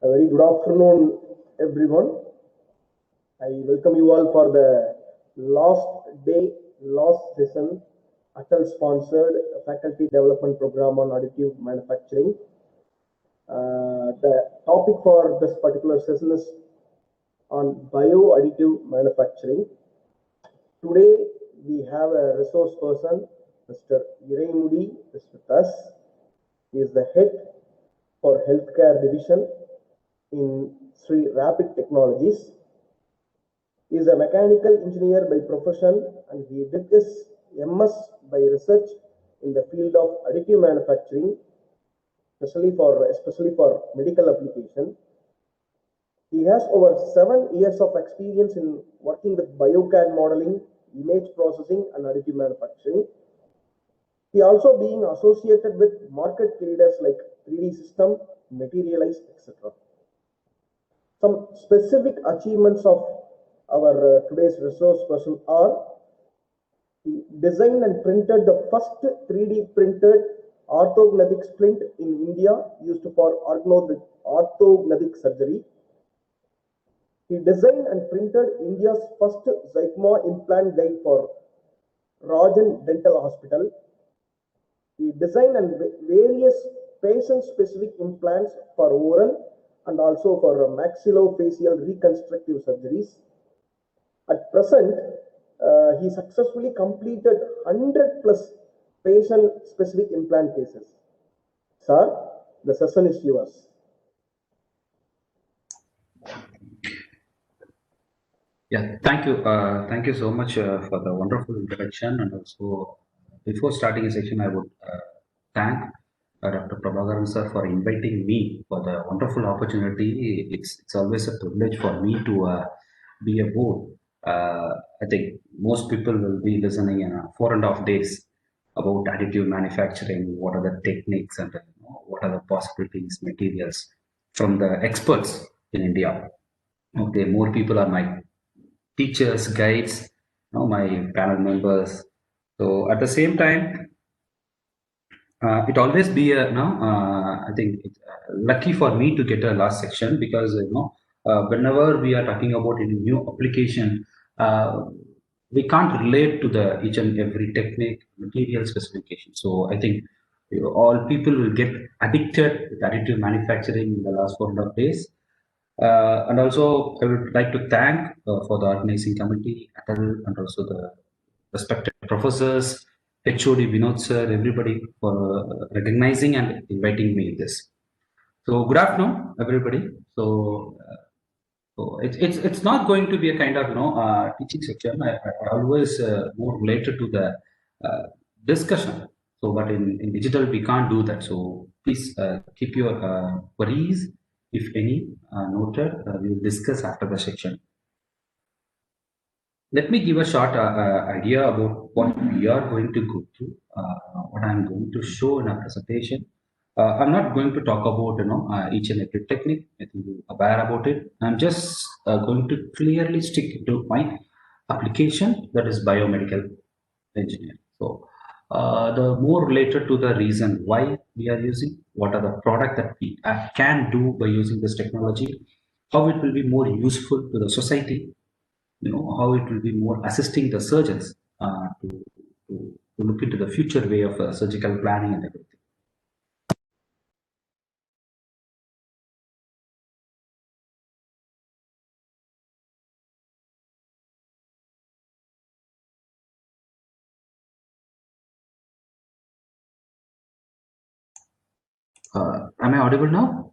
A very good afternoon, everyone. I welcome you all for the last session, ATAL sponsored faculty development program on additive manufacturing. The topic for this particular session is on bioadditive manufacturing. Today we have a resource person, Mr. Iraimudi, is with us. He is the head for healthcare division in Sri Rapid Technologies. He is a mechanical engineer by profession and he did his MS by research in the field of additive manufacturing, especially for medical application. He has over 7 years of experience in working with BioCAD modeling, image processing, and additive manufacturing. He also being associated with market leaders like 3D System, Materialize, etc. Some specific achievements of our today's resource person are: he designed and printed the first 3D printed orthognathic splint in India used for orthognathic surgery. He designed and printed India's first Zycma implant guide for Rajan Dental Hospital. He designed and various patient-specific implants for oral and also for maxillofacial reconstructive surgeries. At present, he successfully completed 100 plus patient-specific implant cases. Sir, the session is yours. Yeah, thank you. Thank you so much for the wonderful introduction. And also, before starting a section, I would thank Dr. Prabhakaran sir for inviting me for the wonderful opportunity. It's always a privilege for me to be aboard. I think most people will be listening in 4.5 days about additive manufacturing. What are the techniques and what are the possibilities, materials from the experts in India. Okay, more people are my teachers, guides, my panel members. So at the same time, it always be I think it's lucky for me to get a last section because whenever we are talking about any new application, we can't relate to the each and every technique, material specification. So I think all people will get addicted with additive manufacturing in the last 4.5 days. And also, I would like to thank for the organizing committee, ATAL, and also the respected professors, HOD Vinod sir, everybody for recognizing and inviting me in this. So, good afternoon, everybody. So it's not going to be a kind of teaching section. I always more related to the discussion. So, but in digital we can't do that. So please keep your queries, if any, noted. We will discuss after the section. Let me give a short idea about what we are going to go through, what I'm going to show in our presentation. I'm not going to talk about each and every technique. I think you're aware about it. I'm just going to clearly stick to my application, that is biomedical engineering. So the more related to the reason why we are using, what are the product that we can do by using this technology, how it will be more useful to the society, how it will be more assisting the surgeons to look into the future way of surgical planning and everything. Am I audible now?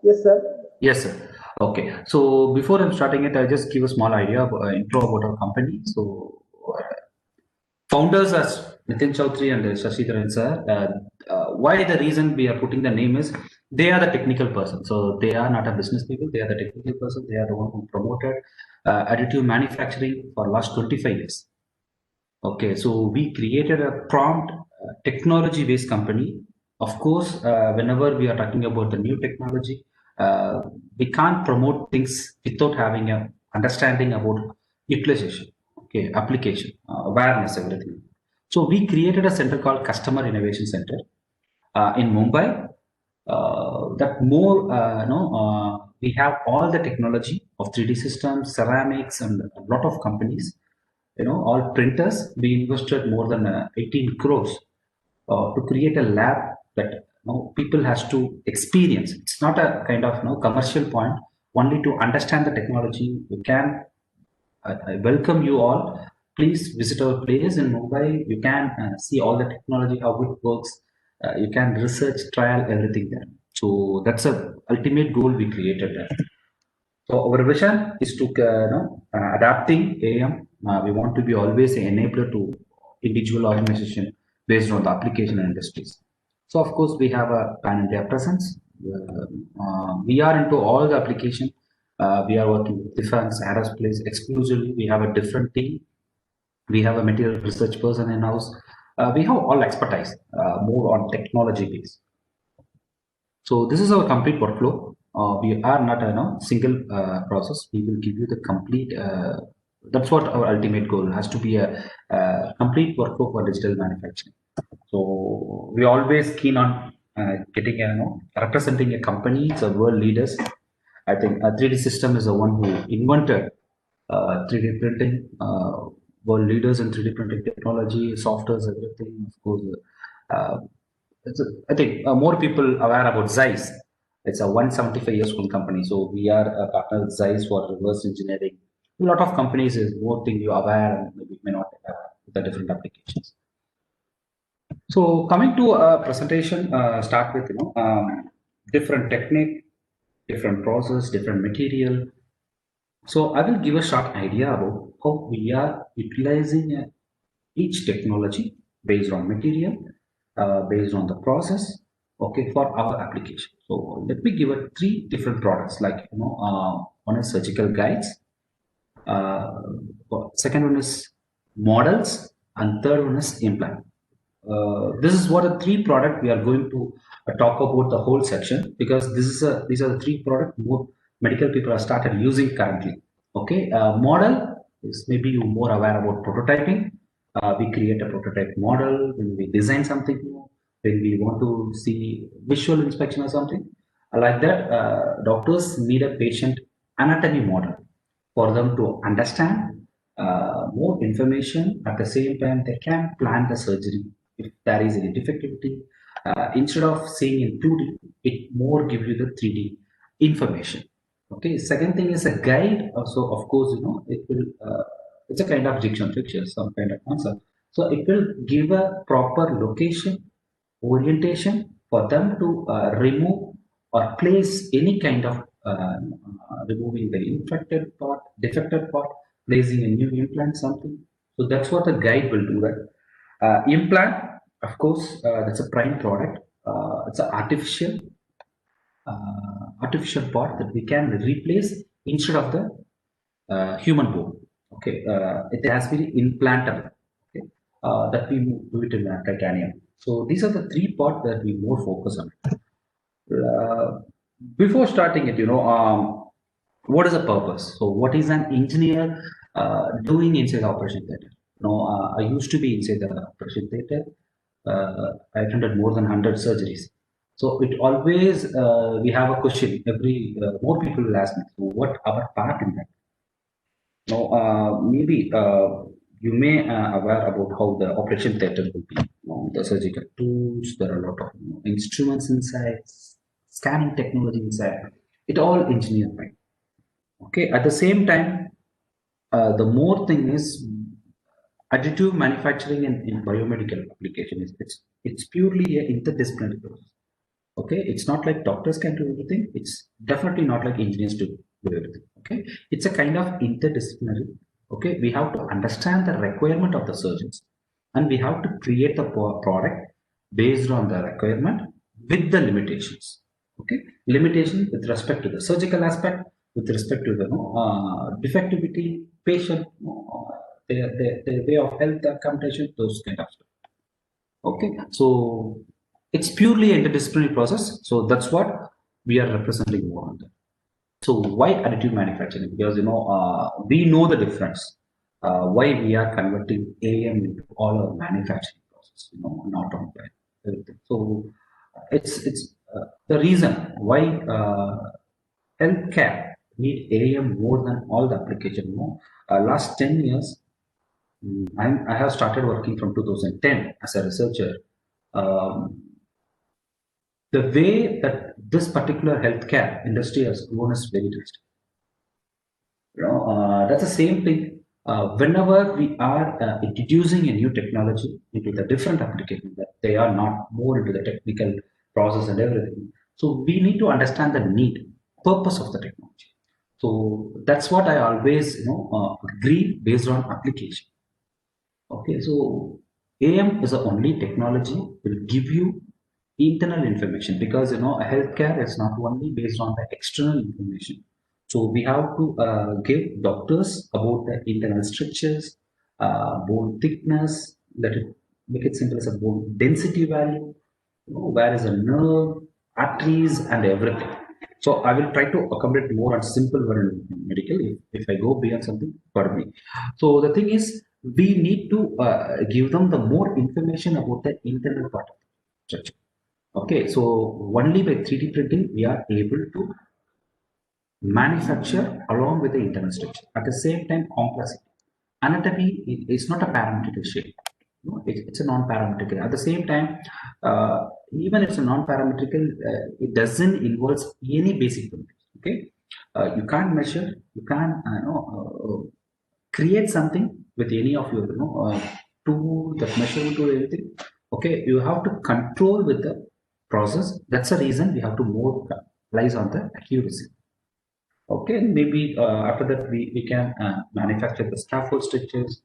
Yes, sir. Yes, sir. Okay. So before I'm starting it, I'll just give a small idea, intro about our company. So founders are Nitin Chaudhary and Shashidharan sir. Why the reason we are putting the name is they are the technical person. So they are not a business people. They are the technical person. They are the one who promoted additive manufacturing for last 25 years. Okay. So we created a prompt technology-based company. Of course, whenever we are talking about the new technology, we can't promote things without having a understanding about utilization, okay, application, awareness, everything. So we created a center called Customer Innovation Center in Mumbai. that more, we have all the technology of 3D systems, ceramics, and a lot of companies, all printers. We invested more than 18 crores to create a lab that people has to experience. It's not a kind of commercial point, only to understand the technology. You can, I welcome you all. Please visit our place in Mumbai. You can see all the technology, how it works. You can research, trial everything there. So that's a ultimate goal we created there. So our vision is to adapting AM. We want to be always an enabler to individual organization based on the application and industries. So of course we have a pan India presence. We are into all the application. We are working with defense, aerospace exclusively. We have a different team. We have a material research person in house. We have all expertise, more on technology base. So this is our complete workflow. We are not a single process. We will give you the complete. That's what our ultimate goal has to be, a complete workflow for digital manufacturing. So we always keen on getting representing a company, it's a world leaders. I think 3D system is the one who invented 3D printing. World leaders in 3D printing technology, softwares, everything. Of course, uh, I think more people aware about Zeiss. It's a 175 years old company. So we are a partner with Zeiss for reverse engineering. A lot of companies is more thing you aware and maybe may not with the different applications. So coming to a presentation, start with different technique, different process, different material. So I will give a short idea about how we are utilizing each technology based on material, based on the process, okay, for our application. So let me give a three different products, like one is surgical guides, uh, second one is models, and third one is implant. This is what a three product we are going to talk about the whole section, because these are the three product more medical people have started using currently. Okay, model is maybe you more aware about prototyping. We create a prototype model when we design something new, when we want to see visual inspection or something like that. Doctors need a patient anatomy model for them to understand more information. At the same time, they can plan the surgery if there is any defectivity. Instead of seeing in 2D, it more gives you the 3D information. Okay. Second thing is a guide. So of course, it will. It's a kind of diction fixture, some kind of concept. So it will give a proper location, orientation for them to remove or place any kind of removing the infected part, defected part, placing a new implant, something. So that's what the guide will do. That implant, of course, that's a prime product. It's an artificial part that we can replace instead of the human bone. Okay, it has been implantable. Okay, that we do it in titanium. So these are the three parts that we more focus on. Before starting it, what is the purpose? So what is an engineer doing inside the operation theater? I used to be inside the operation theater. I attended more than 100 surgeries. So it always, we have a question. Every more people will ask me, so what our part in that? Maybe you may aware about how the operation theater will be. The surgical tools, there are a lot of instruments inside, scanning technology inside. It all engineered by. Okay. At the same time, the more thing is additive manufacturing in biomedical application is it's purely a interdisciplinary process. Okay, it's not like doctors can do everything. It's definitely not like engineers do everything. Okay, it's a kind of interdisciplinary. Okay, we have to understand the requirement of the surgeons, and we have to create the product based on the requirement with the limitations. Okay, limitation with respect to the surgical aspect, with respect to the defectivity, patient, their way of health accommodation, those kind of stuff. Okay, so it's purely interdisciplinary process. So that's what we are representing more on that. So why additive manufacturing? Because we know the difference. Why we are converting AM into all our manufacturing process. Not on everything. So it's the reason why healthcare need AM more than all the application. No, last 10 years, I have started working from 2010 as a researcher. Um, the way that this particular healthcare industry has grown is very drastic. That's the same thing. Whenever we are introducing a new technology into the different applications, that they are not more into the technical process and everything. So we need to understand the need, purpose of the technology. So that's what I always, agree based on application. Okay, so AM is the only technology will give you internal information, because a healthcare is not only based on the external information. So we have to give doctors about the internal structures, bone thickness, that it, make it simple as a bone density value, where is a nerve, arteries, and everything. So I will try to accommodate more on simple word in medical. If I go beyond something, pardon me. So the thing is, we need to give them the more information about the internal part of the structure. Okay, so only by 3D printing we are able to manufacture along with the internal structure. At the same time, complexity. Anatomy is not a parametric shape. No, it's a non-parametric. At the same time, even if it's a non-parametrical, it doesn't involve any basic primitives. Okay, you can't measure, you can't create something with any of your tool, that measurement tool, anything. Okay, you have to control with the process. That's the reason we have to more lies on the accuracy. Okay, maybe after that we can manufacture the scaffold structures.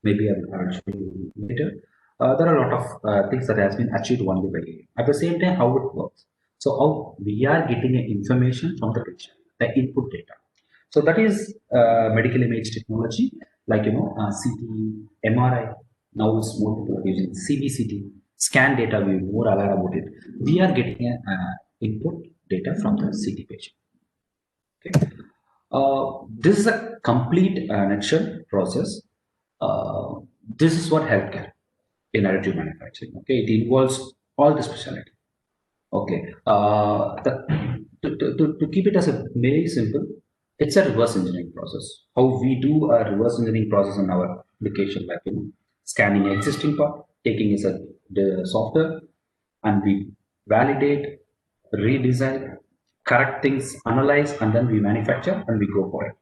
Maybe I'll show you later. There are a lot of things that has been achieved only by AI. At the same time, how it works. So how we are getting information from the patient, the input data. So that is medical image technology, like CT, MRI. Now it's more people are using CBCT, scan data. We're more aware about it. We are getting input data from the CT patient. Okay. This is a complete nutshell process. Uh, this is what healthcare in additive manufacturing. Okay, it involves all the specialty. Okay, to keep it as a very simple, it's a reverse engineering process. How we do a reverse engineering process in our application, like scanning existing part, taking the software, and we validate, redesign, correct things, analyze, and then we manufacture and we go for it.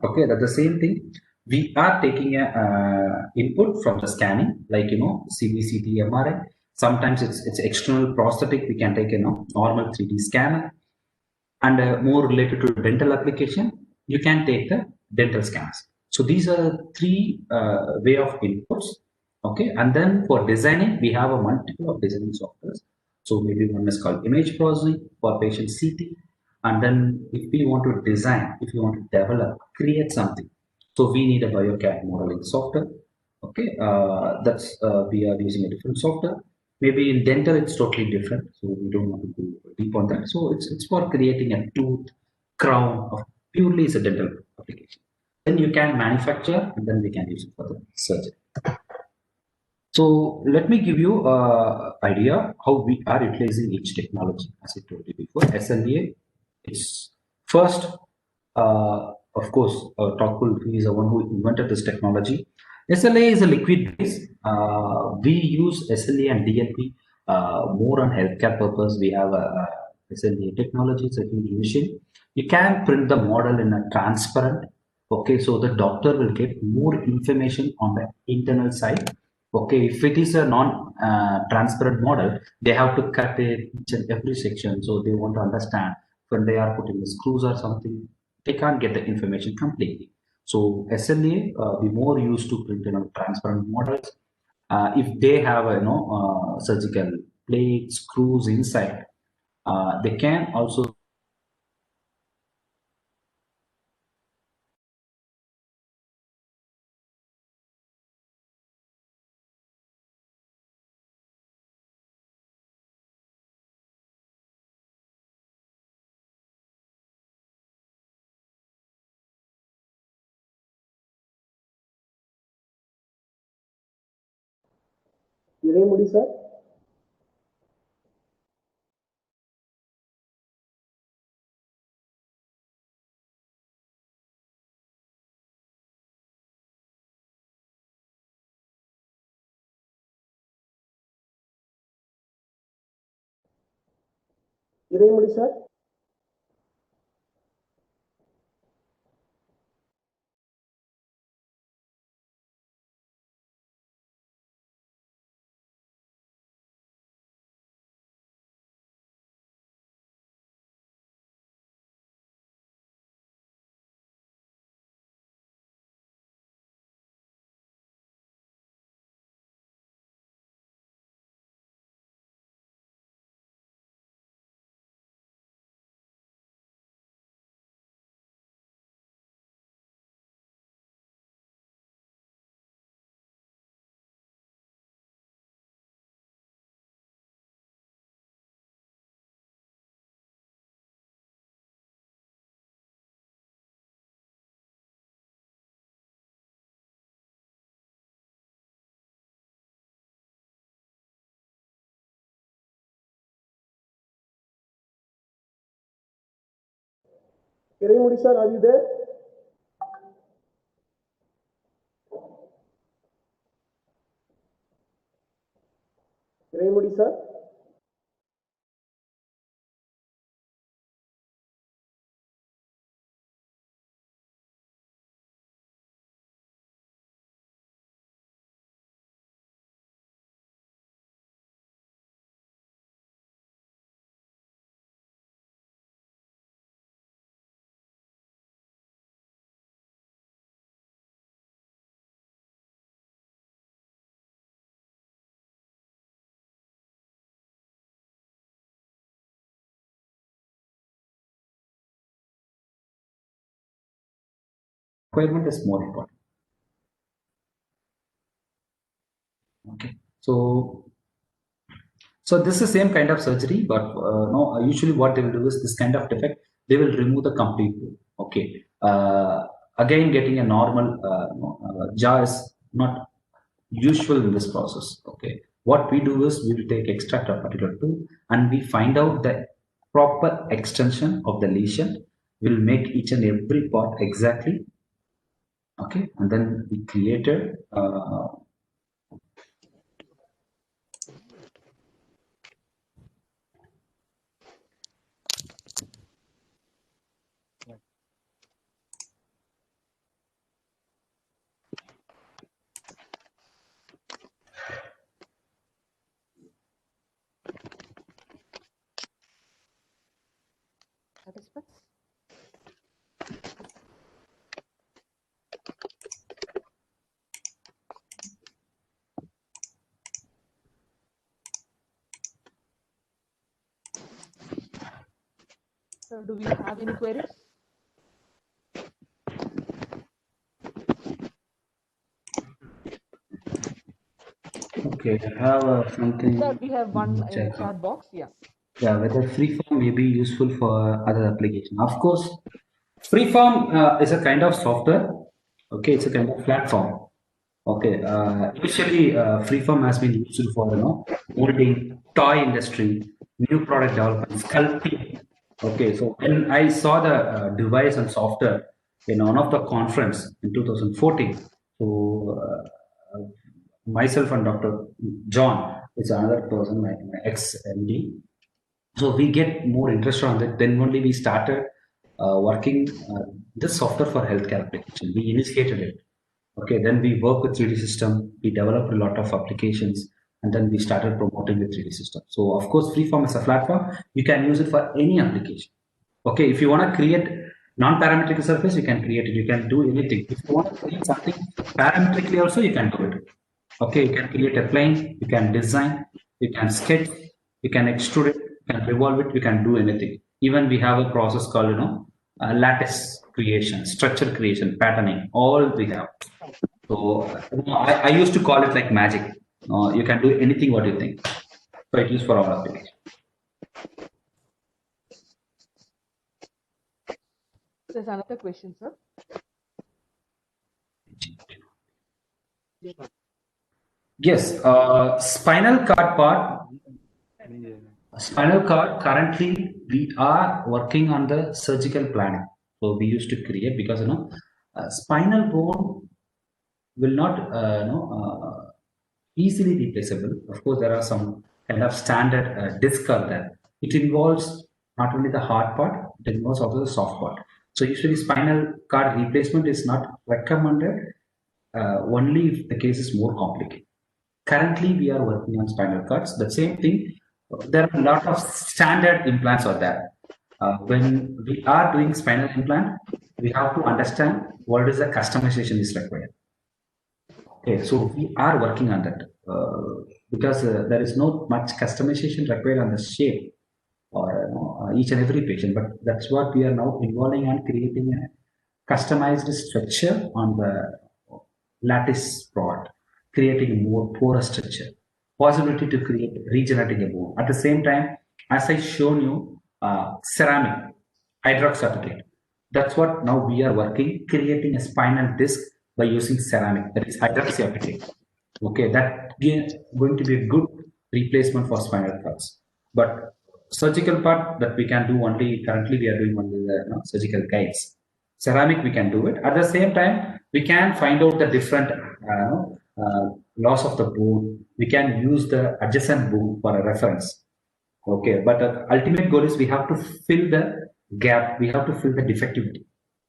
Okay, that's the same thing. We are taking a input from the scanning, like CBCT, MRI. Sometimes it's external prosthetic. We can take normal 3D scanner, and more related to dental application, you can take the dental scans. So these are three way of inputs. Okay, and then for designing, we have a multiple of designing softwares. So maybe one is called image processing for patient CT, and then if we want to design, if you want to develop, create something, so we need a BioCAD modeling software. Okay, that's we are using a different software. Maybe in dental it's totally different, so we don't want to go deep on that. So it's for creating a tooth crown of purely is a dental application. Then you can manufacture, and then we can use it for the surgery. So let me give you idea how we are utilizing each technology. As I told you before, SLA is first, of course, Tocqueville, he is the one who invented this technology. SLA is a liquid base. We use SLA and DLP more on healthcare purpose. We have a SLA technology, it's a huge machine. You can print the model in a transparent. Okay, so the doctor will get more information on the internal side. Okay, if it is a non-transparent model, they have to cut it each and every section. So they want to understand when they are putting the screws or something, they can't get the information completely. So SLA, we more used to print transparent models. If they have surgical plates, screws inside, they can also. Iremudi, sir? Iraimudi sir. Iraimudi sir, are you there? Iraimudi sir. Requirement is more important. Okay. So this is the same kind of surgery, but no, usually what they will do is this kind of defect, they will remove the complete tooth. Okay. Again, getting a normal jaw is not usual in this process. Okay. What we do is we will take extract a particular tooth and we find out the proper extension of the lesion. We'll make each and every part exactly. Okay. And then we created Participants? So do we have any queries? okay, I have something. Sir, we have one in the check. chat box. Yeah. Yeah, whether freeform may be useful for other application. Of course, freeform is a kind of software. Okay, it's a kind of platform. Okay, initially freeform has been used for molding, toy industry, new product development, sculpting. Okay, so when I saw the device and software in one of the conference in 2014, so myself and Dr. John is another person, my ex MD. So we get more interested on that. Then only we started working this software for healthcare application. We initiated it. Okay, then we work with 3D system. We developed a lot of applications, and then we started promoting the 3D system. So of course, Freeform is a platform. You can use it for any application. Okay, if you want to create non-parametric surface, you can create it. You can do anything. If you want to create something parametrically, also you can do it. Okay, you can create a plane. You can design. You can sketch. You can extrude it. You can revolve it. You can do anything. Even we have a process called lattice creation, structure creation, patterning. All we have. So I used to call it like magic. You can do anything what you think. So it is for all applications. There's another question, sir. Yes, spinal cord part. Spinal cord, currently we are working on the surgical planning. So we used to create because spinal bone will not easily replaceable. Of course, there are some kind of standard disc are there. It involves not only the hard part, it involves also the soft part. So usually spinal cord replacement is not recommended only if the case is more complicated. Currently, we are working on spinal cords. The same thing, there are a lot of standard implants are there. When we are doing spinal implant, we have to understand what is the customization is required. Okay, so we are working on that because there is no much customization required on the shape or each and every patient, but that's what we are now involving and creating a customized structure on the lattice rod, creating a more porous structure, possibility to create regenerating a bone. At the same time, as I shown you, ceramic hydroxyapatite. That's what now we are working, creating a spinal disc by using ceramic, that is hydroxyapatite. Okay, that going to be a good replacement for spinal cords. But surgical part that we can do only, currently we are doing only the surgical guides. Ceramic we can do it. At the same time, we can find out the different loss of the bone. We can use the adjacent bone for a reference. Okay, but the ultimate goal is we have to fill the gap. We have to fill the defectivity.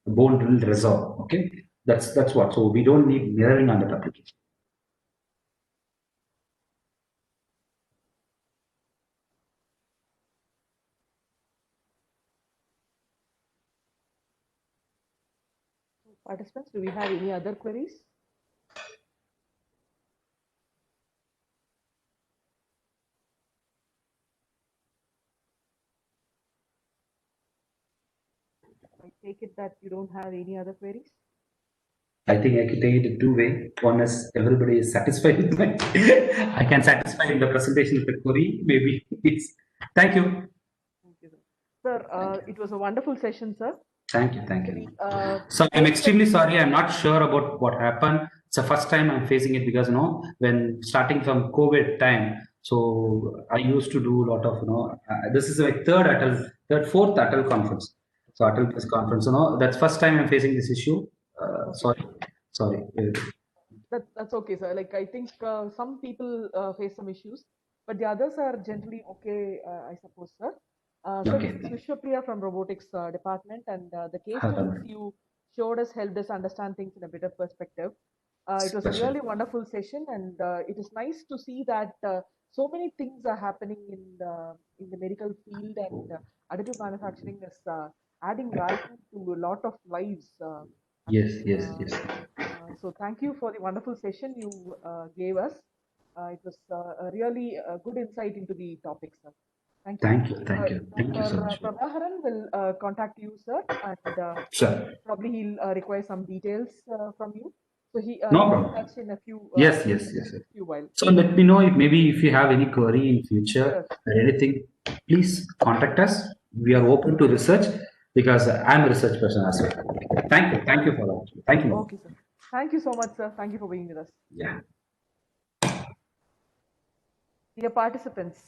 The bone will resolve. Okay, that's what. So we don't need mirroring on that application. Participants, do we have any other queries? I take it that you don't have any other queries? I think I can take it two way. One is everybody is satisfied with my I can satisfy in the presentation with the query. Maybe it's thank you. Thank you, sir. Sir, it was a wonderful session, sir. Thank you. So I'm extremely sorry. I'm not sure about what happened. It's the first time I'm facing it because when starting from COVID time, so I used to do a lot of this is like fourth ATAL conference. So ATAL press conference, that's first time I'm facing this issue. Sorry. That's okay, sir. Like I think some people face some issues, but the others are generally okay, I suppose, sir. So Okay. this is Vishwapriya from robotics department, and the case studies you showed us helped us understand things in a better perspective. It was a really wonderful session, and it is nice to see that so many things are happening in the medical field, and additive manufacturing is adding value to a lot of lives. Yes. So thank you for the wonderful session you gave us. It was a really good insight into the topic, sir. Thank you. Thank you so much. Prabhaharan will contact you, sir, and Sure. probably he'll require some details from you. So No will problem. be in touch in a few. Yes. Few while. So let me know if you have any query in future or anything, please contact us. We are open to research because I'm a research person as well. Thank you for that. Thank you. Okay, sir. Thank you so much, sir. Thank you for being with us. Yeah. Dear participants,